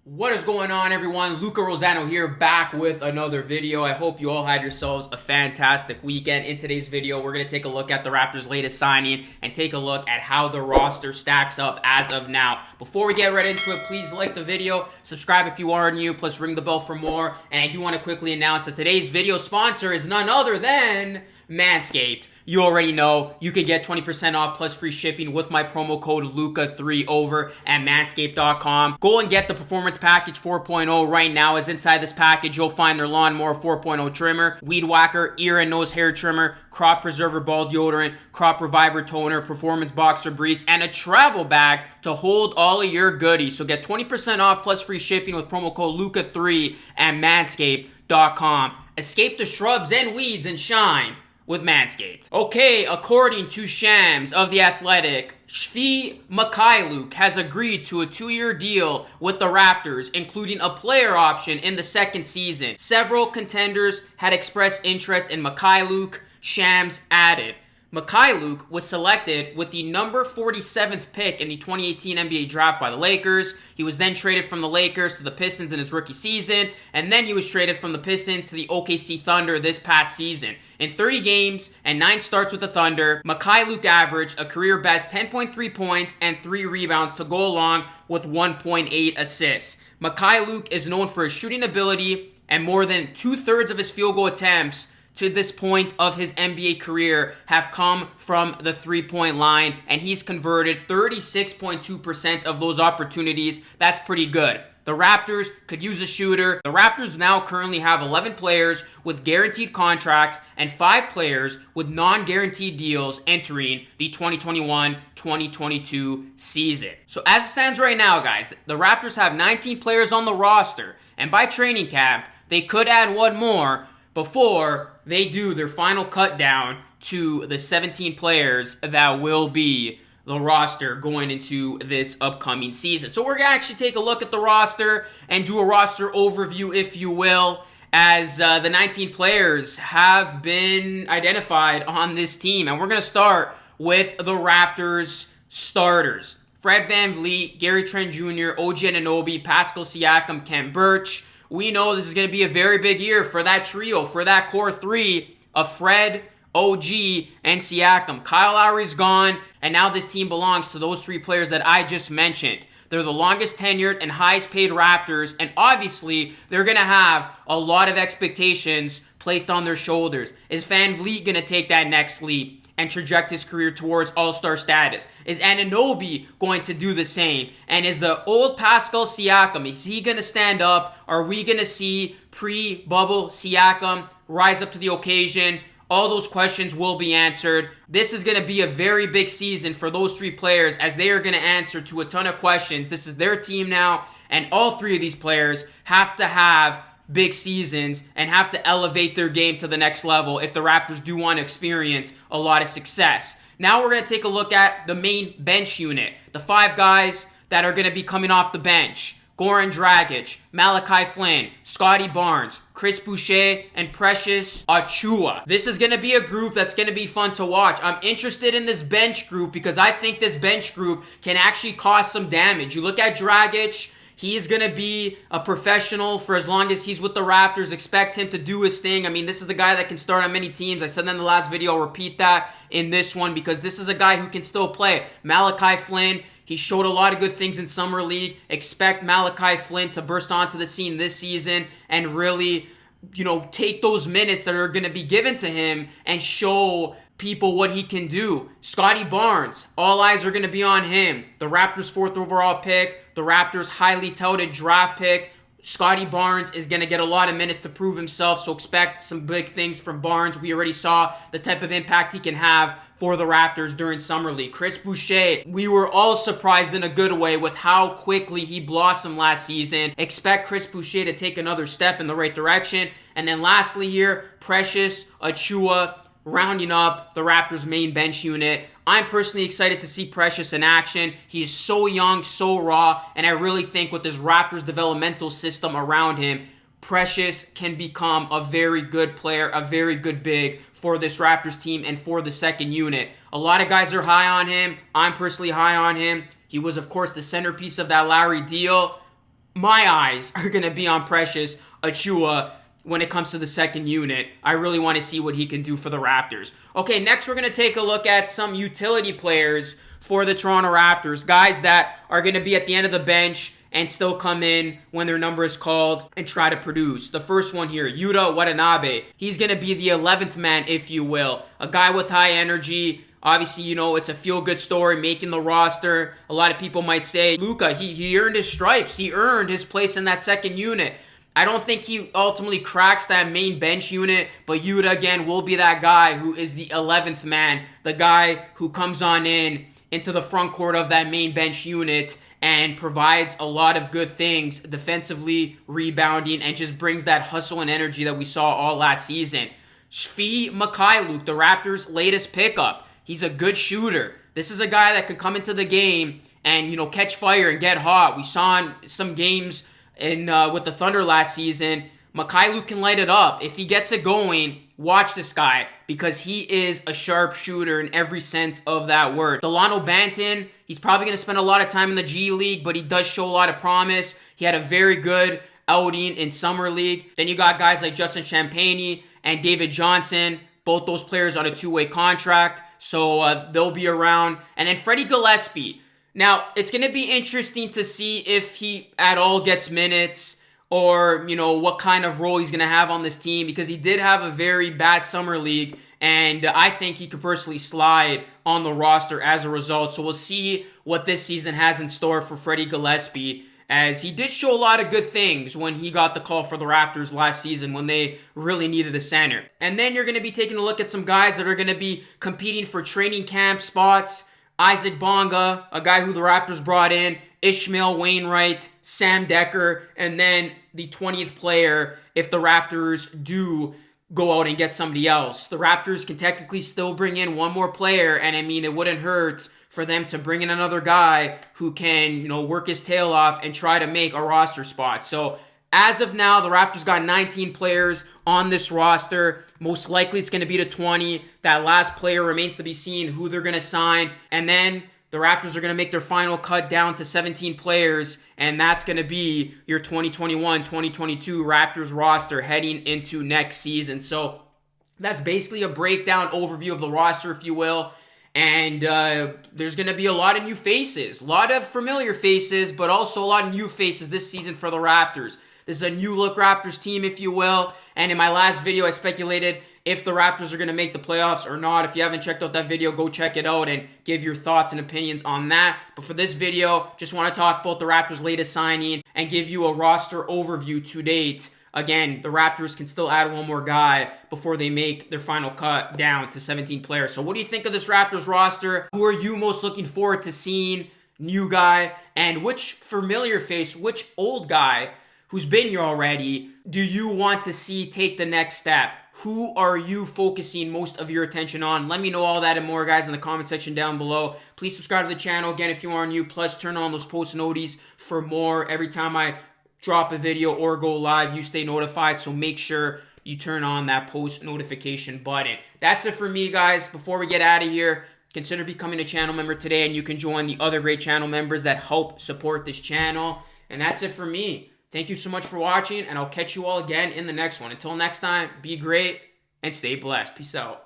What is going on, everyone? Luca Rosano here, back with another video. I hope you all had yourselves a fantastic weekend. In today's video, we're going to take a look at the Raptors' latest signing and take a look at how the roster stacks up as of now. Before we get right into it, please like the video, subscribe if you are new, plus ring the bell for more. And I do want to quickly announce that today's video sponsor is none other than Manscaped. You already know you could get 20% off plus free shipping with my promo code LUCA3 over at manscaped.com. Go and get the Performance Package 4.0 right now, as inside this package you'll find their Lawnmower 4.0 trimmer, Weed Whacker, ear and nose hair trimmer, Crop Preserver ball deodorant, Crop Reviver toner, Performance Boxer briefs, and a travel bag to hold all of your goodies. So get 20% off plus free shipping with promo code LUCA3 at manscaped.com. Escape the shrubs and weeds and shine with Manscaped. Okay, according to Shams of The Athletic, Svi Mykhailiuk has agreed to a 2-year deal with the Raptors, including a player option in the second season. Several contenders had expressed interest in Mykhailiuk, Shams added. Mykhailiuk was selected with the number 47th pick in the 2018 NBA draft by the Lakers. He was then traded from the Lakers to the Pistons in his rookie season, and then he was traded from the Pistons to the OKC Thunder this past season. In 30 games and 9 starts with the Thunder, Mykhailiuk averaged a career-best 10.3 points and 3 rebounds to go along with 1.8 assists. Mykhailiuk is known for his shooting ability, and more than 2/3 of his field goal attempts to this point of his NBA career have come from the three-point line, and he's converted 36.2% of those opportunities. That's pretty good. The Raptors could use a shooter. The Raptors now currently have 11 players with guaranteed contracts and 5 players with non-guaranteed deals entering the 2021-2022 season. So as it stands right now, guys, the Raptors have 19 players on the roster, and by training camp, they could add one more before they do their final cut down to the 17 players that will be the roster going into this upcoming season. So we're going to actually take a look at the roster and do a roster overview, if you will, as the 19 players have been identified on this team. And we're going to start with the Raptors starters. Fred VanVleet, Gary Trent Jr., OG Anunoby, Pascal Siakam, Kent Birch. We know this is going to be a very big year for that trio, for that core three of Fred, OG, and Siakam. Kyle Lowry's gone, and now this team belongs to those 3 players that I just mentioned. They're the longest tenured and highest paid Raptors, and obviously they're going to have a lot of expectations placed on their shoulders. Is VanVleet going to take that next leap and traject his career towards all-star status? Is Anunoby going to do the same? And is the old Pascal Siakam, is he going to stand up? Are we going to see pre-bubble Siakam rise up to the occasion? All those questions will be answered. This is going to be a very big season for those 3 players, as they are going to answer to a ton of questions. This is their team now, and all 3 of these players have to have big seasons and have to elevate their game to the next level if the Raptors do want to experience a lot of success. Now we're going to take a look at the main bench unit. The 5 guys that are going to be coming off the bench. Goran Dragic, Malachi Flynn, Scotty Barnes, Chris Boucher, and Precious Achiuwa. This is going to be a group that's going to be fun to watch. I'm interested in this bench group because I think this bench group can actually cause some damage. You look at Dragic, he's going to be a professional for as long as he's with the Raptors. Expect him to do his thing. I mean, this is a guy that can start on many teams. I said that in the last video. I'll repeat that in this one because this is a guy who can still play. Malachi Flynn, he showed a lot of good things in Summer League. Expect Malachi Flynn to burst onto the scene this season and really, take those minutes that are going to be given to him and show people what he can do. Scotty Barnes, all eyes are going to be on him. The Raptors' 4th overall pick, the Raptors' highly touted draft pick. Scotty Barnes is going to get a lot of minutes to prove himself, so expect some big things from Barnes. We already saw the type of impact he can have for the Raptors during Summer League. Chris Boucher, we were all surprised in a good way with how quickly he blossomed last season. Expect Chris Boucher to take another step in the right direction. And then lastly here, Precious Achiuwa, rounding up the Raptors' main bench unit. I'm personally excited to see Precious in action. He is so young, so raw, and I really think with this Raptors developmental system around him, Precious can become a very good player, a very good big for this Raptors team and for the second unit. A lot of guys are high on him. I'm personally high on him. He was, of course, the centerpiece of that Lowry deal. my eyes are going to be on Precious Achiuwa when it comes to the second unit. I really want to see what he can do for the Raptors. Okay, next we're going to take a look at some utility players for the Toronto Raptors. Guys that are going to be at the end of the bench and still come in when their number is called and try to produce. The first one here, Yuta Watanabe. He's going to be the 11th man, if you will. A guy with high energy. Obviously, you know, it's a feel-good story, making the roster. A lot of people might say, Luka, he earned his stripes. He earned his place in that second unit. I don't think he ultimately cracks that main bench unit, but Yuta, again, will be that guy who is the 11th man, the guy who comes on into the front court of that main bench unit and provides a lot of good things defensively, rebounding, and just brings that hustle and energy that we saw all last season. Svi Mykhailiuk, the Raptors' latest pickup. He's a good shooter. This is a guy that could come into the game and, you know, catch fire and get hot. We saw in some games with the Thunder last season. Mykhailiuk can light it up. If he gets it going, watch this guy because he is a sharp shooter in every sense of that word. Delano Banton, he's probably going to spend a lot of time in the G League, but he does show a lot of promise. He had a very good outing in Summer League. Then you got guys like Justin Champagnie and David Johnson, both those players on a two-way contract, so they'll be around. And then Freddie Gillespie. Now, it's going to be interesting to see if he at all gets minutes or, you know, what kind of role he's going to have on this team because he did have a very bad Summer League, and I think he could personally slide on the roster as a result. So we'll see what this season has in store for Freddie Gillespie, as he did show a lot of good things when he got the call for the Raptors last season when they really needed a center. And then you're going to be taking a look at some guys that are going to be competing for training camp spots. Isaac Bonga, a guy who the Raptors brought in, Ishmael Wainwright, Sam Decker, and then the 20th player if the Raptors do go out and get somebody else. The Raptors can technically still bring in one more player, and I mean, it wouldn't hurt for them to bring in another guy who can, you know, work his tail off and try to make a roster spot. So as of now, the Raptors got 19 players on this roster. Most likely it's going to be to 20. That last player remains to be seen who they're going to sign. And then the Raptors are going to make their final cut down to 17 players. And that's going to be your 2021-2022 Raptors roster heading into next season. So that's basically a breakdown overview of the roster, if you will. And there's going to be a lot of new faces. A lot of familiar faces, but also a lot of new faces this season for the Raptors. This is a new look Raptors team, if you will. And in my last video, I speculated if the Raptors are going to make the playoffs or not. If you haven't checked out that video, go check it out and give your thoughts and opinions on that. But for this video, just want to talk about the Raptors' latest signing and give you a roster overview to date. Again, the Raptors can still add one more guy before they make their final cut down to 17 players. So what do you think of this Raptors roster? Who are you most looking forward to seeing? New guy? And which familiar face, which old guy who's been here already, do you want to see take the next step? Who are you focusing most of your attention on? Let me know all that and more, guys, in the comment section down below. Please subscribe to the channel, again, if you are new. Plus, turn on those post noties for more. Every time I drop a video or go live, you stay notified, so make sure you turn on that post notification button. That's it for me, guys. Before we get out of here, consider becoming a channel member today, and you can join the other great channel members that help support this channel. And that's it for me. Thank you so much for watching, and I'll catch you all again in the next one. Until next time, be great and stay blessed. Peace out.